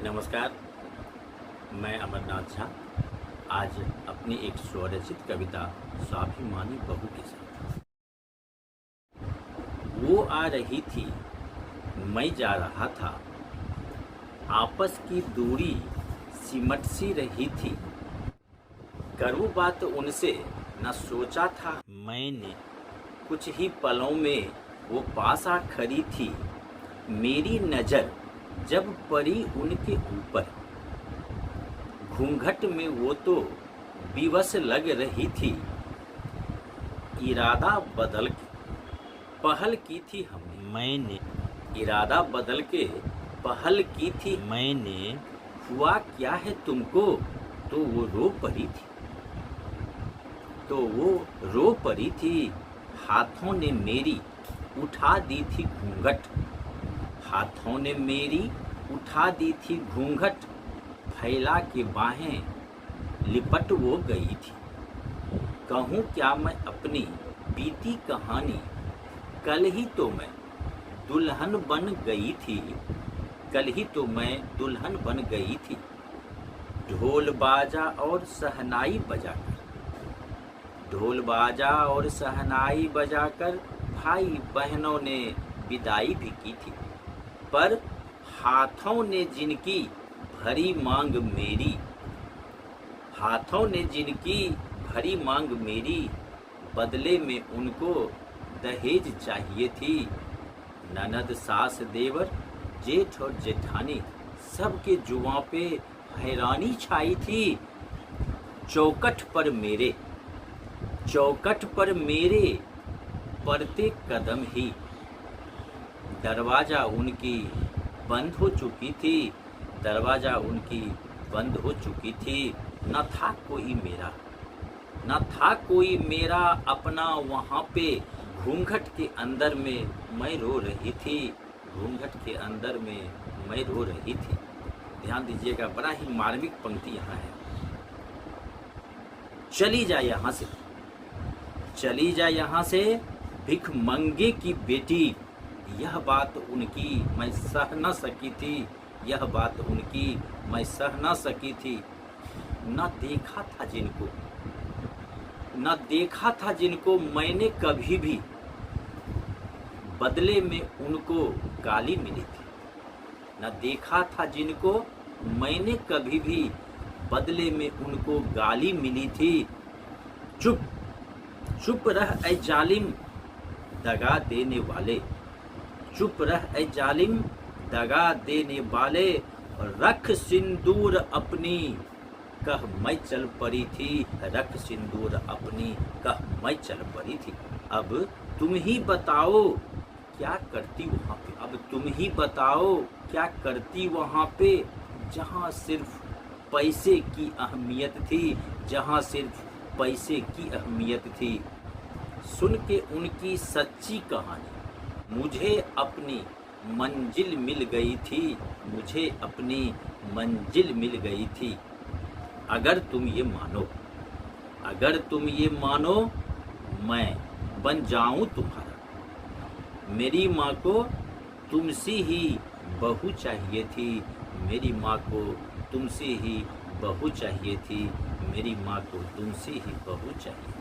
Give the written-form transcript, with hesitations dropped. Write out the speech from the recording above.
नमस्कार, मैं अमरनाथ झा आज अपनी एक स्वरचित कविता स्वाभिमानी बहू के साथ। वो आ रही थी, मैं जा रहा था, आपस की दूरी सिमट सी रही थी। करूँ बात उनसे न सोचा था मैंने, कुछ ही पलों में वो पास आ खड़ी थी। मेरी नज़र जब पड़ी उनके ऊपर, घूंघट में वो तो विवश लग रही थी। इरादा बदल के पहल की थी मैंने, इरादा बदल के पहल की थी मैंने। हुआ क्या है तुमको, तो वो रो पड़ी थी, तो वो रो पड़ी थी। हाथों ने मेरी उठा दी थी घूंघट, हाथों ने मेरी उठा दी थी घूंघट। फैला के बाहें लिपट वो गई थी। कहूँ क्या मैं अपनी बीती कहानी, कल ही तो मैं दुल्हन बन गई थी, कल ही तो मैं दुल्हन बन गई थी। ढोल बाजा और शहनाई बजाकर, ढोल बाजा और शहनाई बजाकर भाई बहनों ने विदाई भी की थी। पर हाथों ने जिनकी भरी मांग मेरी, हाथों ने जिनकी भरी मांग मेरी, बदले में उनको दहेज चाहिए थी। ननद सास देवर जेठ और जेठानी सबके जुआं पे हैरानी छाई थी। चौखट पर मेरे, चौखट पर मेरे पड़ते कदम ही दरवाज़ा उनकी बंद हो चुकी थी, दरवाज़ा उनकी बंद हो चुकी थी। न था कोई मेरा, न था कोई मेरा अपना वहाँ पे। घूंघट के अंदर में मैं रो रही थी, घूंघट के अंदर में मैं रो रही थी। ध्यान दीजिएगा, बड़ा ही मार्मिक पंक्ति यहाँ है। चली जा यहाँ से, चली जा यहाँ से भिख मंगे की बेटी। यह बात उनकी मैं सह न सकी थी, यह बात उनकी मैं सह न सकी थी। न देखा था जिनको, न देखा था जिनको मैंने कभी भी, बदले में उनको गाली मिली थी। न देखा था जिनको मैंने कभी भी, बदले में उनको गाली मिली थी। चुप चुप रह ऐ जालिम दगा देने वाले, चुप रह ऐ जालिम दगा देने वाले। रख सिंदूर अपनी कह मैं चल पड़ी थी, रख सिंदूर अपनी कह मैं चल पड़ी थी। अब तुम ही बताओ क्या करती वहाँ पे, अब तुम ही बताओ क्या करती वहाँ पे। जहाँ सिर्फ पैसे की अहमियत थी, जहाँ सिर्फ पैसे की अहमियत थी। सुन के उनकी सच्ची कहानी मुझे अपनी मंजिल मिल गई थी, मुझे अपनी मंजिल मिल गई थी। अगर तुम ये मानो, अगर तुम ये मानो, मैं बन जाऊं तुम्हारा। मेरी माँ को तुमसे ही बहू चाहिए थी, मेरी माँ को तुमसे ही बहू चाहिए थी, मेरी माँ को तुमसे ही बहू चाहिए।